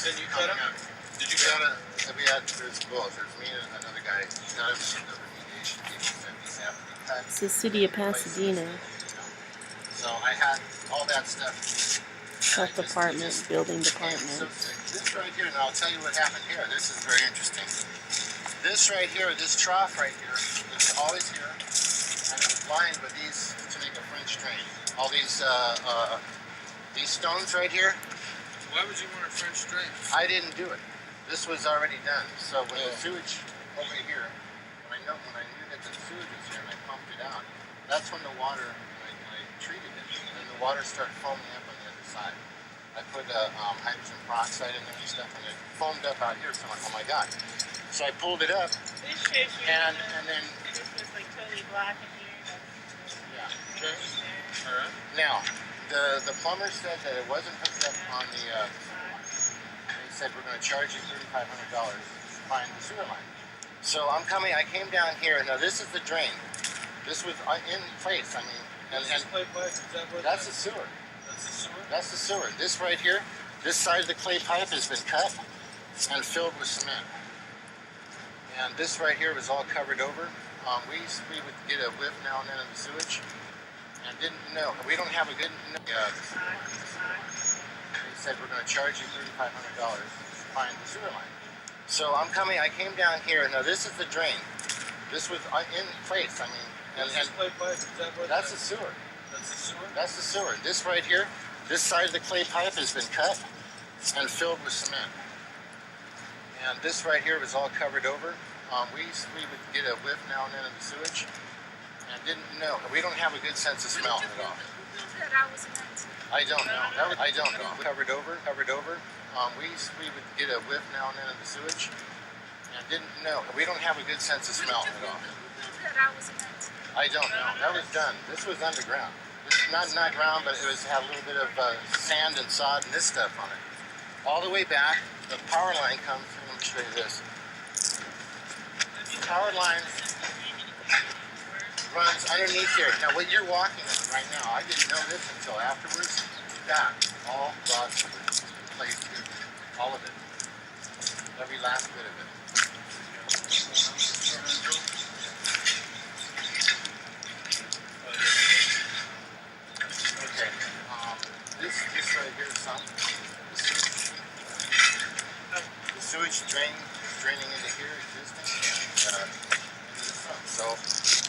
And you cut him? Did you cut him? There's both. There's me and another guy. Got him. The remediation people said these have to be cut. It's the city of Pasadena. So I had all that stuff. Health department, building So department. this right here, and I'll tell you what happened here. This is very interesting. This right here, this trough right here, is always here, and it was lined with these to make a French drain. All these stones right here. Why would you want a French drain? I didn't do it. This was already done. So when the sewage over here, when I knew that the sewage was here and I pumped it out, that's when the water, when I treated it, and the water started foaming up on the other side. I put hydrogen peroxide in there and stuff, and it foamed up out here. So I'm like, oh my god! So I pulled it up, and then this was like totally black in here. Yeah. Okay. All right. Now the plumber said that it wasn't hooked up on the. They said we're going to charge you $3,500 to find the sewer line. So I came down here. Now this is the drain. This was in place. I mean, and Clay pipe, is that what that's the sewer. That's the sewer? That's the sewer. This right here, this side of the clay pipe has been cut and filled with cement. And this right here was all covered over. We would get a whiff now and then of the sewage, and didn't know. We don't have a good. They said we're going to charge you $3,500 to find the sewer line. So I came down here. Now this is the drain. This was in place. I mean, and clay pipe, is that what that's the sewer. That's the sewer? That's the sewer. This right here, this side of the clay pipe has been cut and filled with cement. And this right here was all covered over. We would get a whiff now and then of the sewage, and didn't know. We don't have a good sense of smell at all. I don't know. I don't know. Covered over. We would get a whiff now and then of the sewage, and didn't know. We don't have a good sense of smell at all. I don't know. That was done. This was underground. This is not ground, but it had a little bit of sand and sod and this stuff on it. All the way back, the power line comes. Let me show you this. The power line runs underneath here. Now, what you're walking on right now, I didn't know this until afterwards. That all brought placed here. All of it. Every last bit of it. Okay. This right here is some. The sewage drain is draining into here, existing, and into the front. So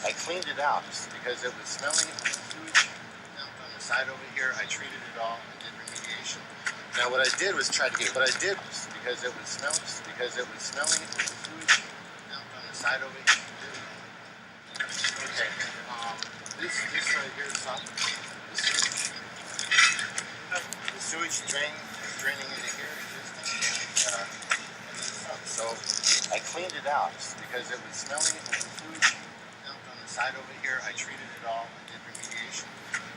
I cleaned it out because it was smelling. The sewage dumped on the side over here. I treated it all and did remediation. Now what I did was try to get. What I did was because it was smelling. The sewage dumped on the side over here. Okay. This right here is some. The sewage drain is draining into here, existing, and into the front. So I cleaned it out because it was smelling. The sewage dumped on the side over here. I treated it all and did remediation.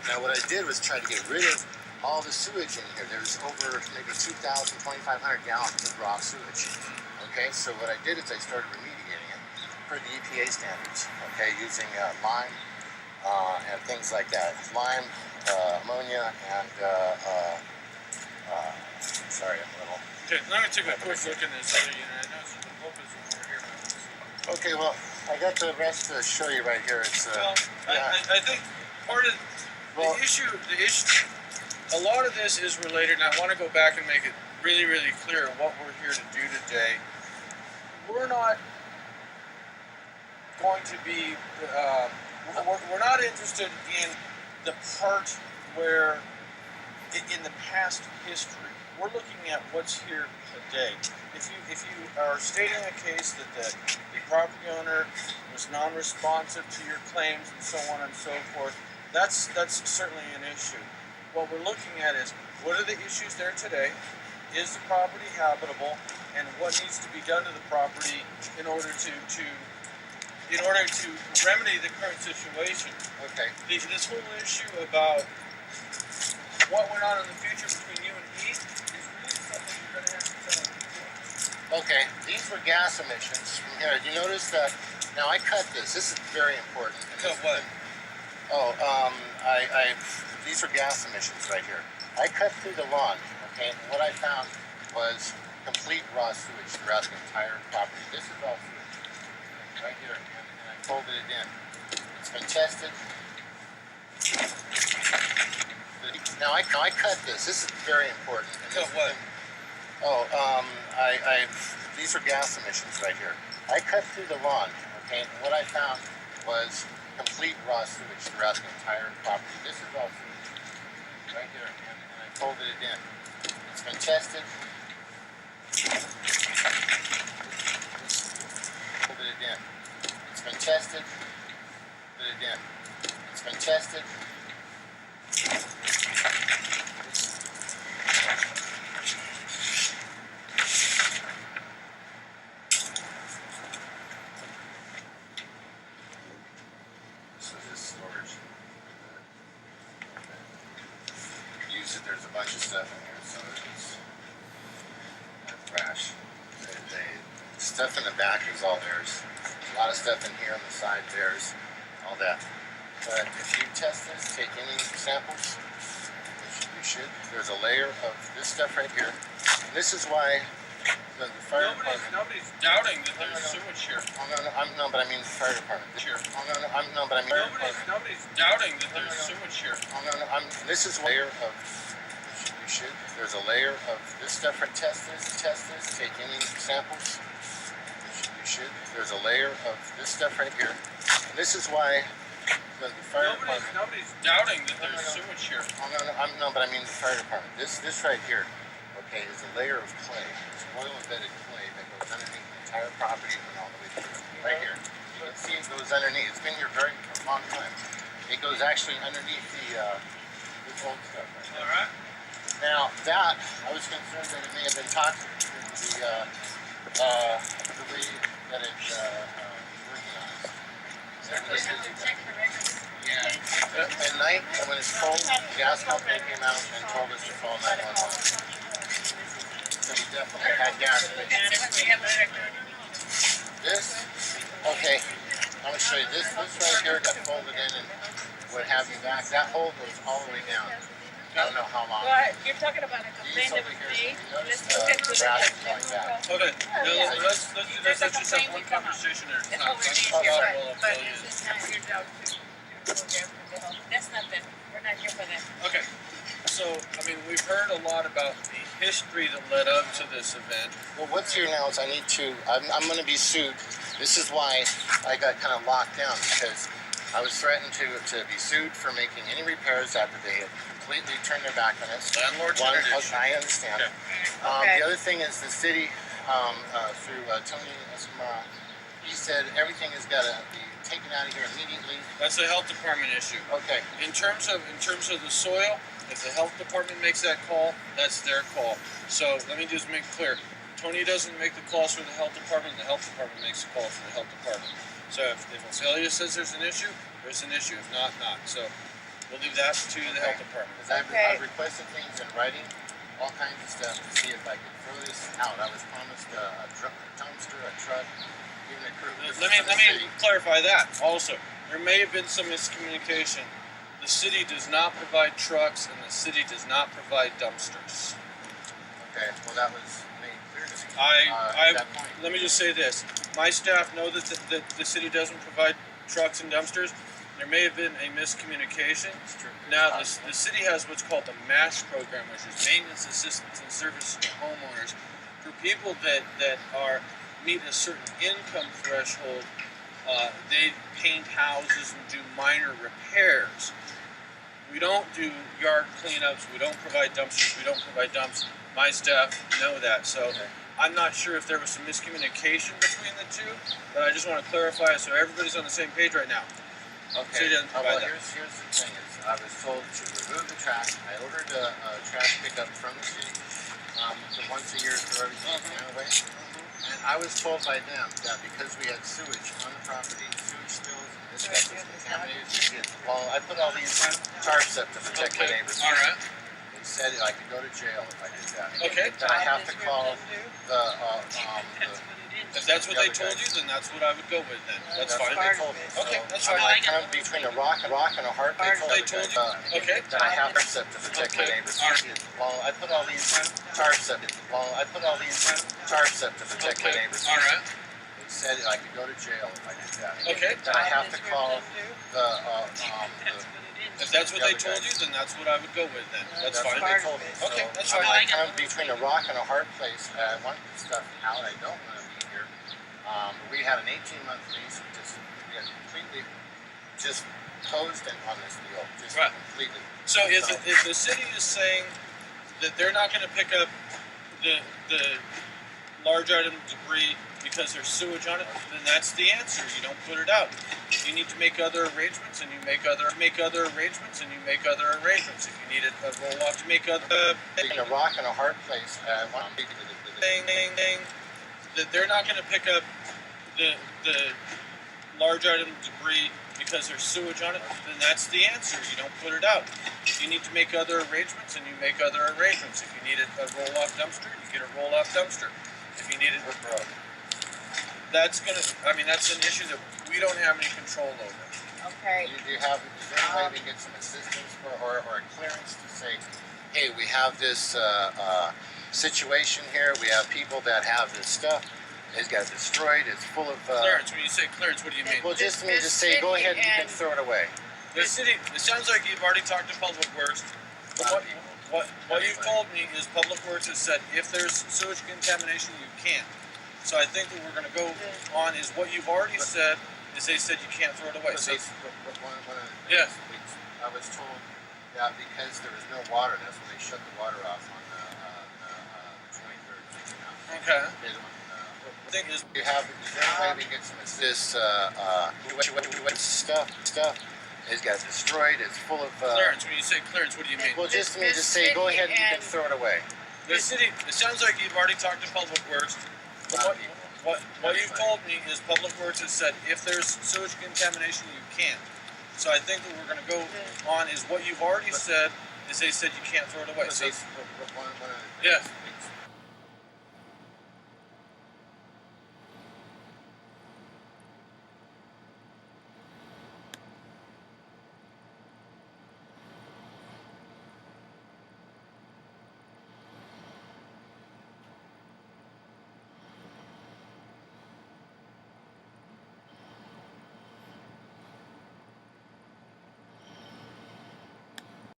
Now what I did was try to get rid of all the sewage in here. There's over maybe 2,000, 2,500 gallons of raw sewage. Okay, so what I did is I started remediating it per the EPA standards. Okay, using lime and things like that. Lime, ammonia, and sorry, I'm a little. Okay, let me take a quick look in this other unit. I know the pump is over here. Okay, well, I got the rest to show you right here. It's Well, yeah. I think part of Well- the issue, a lot of this is related, and I want to go back and make it really, really clear what we're here to do today. We're not going to be, we're not interested in the part where, in the past history, we're looking at what's here today. If you are stating a case that the property owner was non-responsive to your claims and so on and so forth, that's certainly an issue. What we're looking at is, what are the issues there today? Is the property habitable? And what needs to be done to the property in order to remedy the current situation? Okay. This whole issue about what went on in the future between you and he is really something you're going to have to tell him. Okay, these were gas emissions from here. You notice that, now I cut this. This is very important. Cut what? Oh, these are gas emissions right here. I cut through the lawn, okay, and what I found was complete raw sewage throughout the entire property. This is all sewage right here, and I folded it in. It's been tested. Now I cut this. This is very important. So what? These are gas emissions right here. I cut through the lawn, okay, and what I found was complete raw sewage throughout the entire property. This is all sewage right here, and I folded it in. It's been tested. Folded it in. It's been tested. Put it in. It's been tested. There's a bunch of stuff in here, so it's trash. The stuff in the back is all theirs. There's a lot of stuff in here on the side, theirs, all that. But if you test this, take any samples, which you should, there's a layer of this stuff right here. And this is why the fire department... Nobody's doubting that there's sewage here. But I mean the fire department. Nobody's doubting that there's sewage here. This is a layer of... There's a layer of this stuff right. Test this, take any samples, which you should. There's a layer of this stuff right here. And this is why the fire department... Nobody's doubting that there's sewage here. But I mean the fire department. This right here, okay, is a layer of clay. It's oil-embedded clay that goes underneath the entire property and all the way through. Right here. You can see it goes underneath. It's been here a long time. It goes actually underneath this old stuff right there. All right. Now that, I was concerned that it may have been toxic to the way that it's working on us. Yeah. At night, when it's cold, the gas company came out and told us to call 911. So we definitely had gas leaks. This, okay, I'm going to show you. This right here got folded in and what have you back. That hole goes all the way down. I don't know how long. Well, you're talking about a complaint that was made. Let's look at the Okay, let's just have one conversation there. That's what we're here for. But it's not your job to go there for the help. That's nothing. We're not here for that. Okay, so, I mean, we've heard a lot about the history that led up to this event. Well, what's here now is I'm going to be sued. This is why I got kind of locked down, because I was threatened to be sued for making any repairs after they had completely turned their back on us. Landlord's I tradition. understand. Okay. The other thing is the city, through Tony Escamara, he said everything has got to be taken out of here immediately. That's a health department issue. Okay. In terms of the soil, if the health department makes that call, that's their call. So let me just make it clear. Tony doesn't make the calls for the health department makes the call for the health department. So if ophelia says there's an issue, there's an issue. If not, not. So we'll leave that to the health department. I've requested things in writing, all kinds of stuff, to see if I could throw this out. I was promised a dumpster, a truck, even a crew. Let me clarify that also. There may have been some miscommunication. The city does not provide trucks, and the city does not provide dumpsters. Okay, well that was made clear to me at that point. Let me just say this. My staff know that the city doesn't provide trucks and dumpsters. There may have been a miscommunication. Now, the city has what's called the MASH program, which is Maintenance Assistance and Services to Homeowners. For people that meet a certain income threshold, they paint houses and do minor repairs. We don't do yard cleanups. We don't provide dumpsters. We don't provide dumps. My staff know that. So I'm not sure if there was some miscommunication between the two, but I just want to clarify it so everybody's on the same page right now. Okay. Here's the thing: I was told to remove the trash. I ordered a trash pickup from the city. Once a year throw everything away. And I was told by them that because we had sewage on the property, sewage spills, and this stuff was contaminated. Well, I put all these tarps up to protect my neighbors. All right. They said I could go to jail if I did that. Okay. That I have to call the If that's what they told you, then that's what I would go with. Then that's fine. What they told me. Okay, that's I'm fine. like kind of between a rock and a hard place. They told you. Okay. That I have set to protect my neighbors. Well, I put all these charge set. Well, I put all these charge set to protect my neighbors. All right. They said I could go to jail if I did that. Okay. That I have to call the If that's what they told you, then that's what I would go with. Then that's fine. What they told me. Okay, that's I'm fine. like kind of between a rock and a hard place. I want this stuff out. I don't want to be here. We had an 18-month lease. We had completely just closed in on this deal. Just Right. completely. So if the city is saying that they're not going to pick up the large item debris because there's sewage on it, then that's the answer. You don't put it out. You need to make other arrangements, and you make other arrangements, and you make other arrangements. If you need a roll off to make other Between a rock and a hard place. I want to be thing that they're not going to pick up the large item debris because there's sewage on it, then that's the answer. You don't put it out. You need to make other arrangements, and you make other arrangements. If you need a roll-off dumpster, you get a roll-off dumpster. If you need it, that's an issue that we don't have any control over. Okay. Do you have, is there any way we get some assistance or a clearance to say, hey, we have this situation here, we have people that have this stuff, it's got destroyed, it's full of... Clearance, when you say clearance, what do you mean? well, just to me, just say, go ahead and you can throw it away. The city, it sounds like you've already talked to Public Works. But what you've told me is Public Works has said if there's sewage contamination, you can't. So I think what we're going to go on is what you've already said is they said you can't throw it away. So Yes. I was told that because there was no water, that's when they shut the water off on the 23rd. okay. The thing is, You have, is there any way we get some this stuff? It's got destroyed. It's full of clearance. When you say clearance, what do you mean? well, just to me, just say, go ahead and you can throw it away. The city. It sounds like you've already talked to Public Works. But what you've told me is Public Works has said if there's sewage contamination, you can't. So I think what we're going to go on is what you've already said is they said you can't throw it away. So One of the yeah.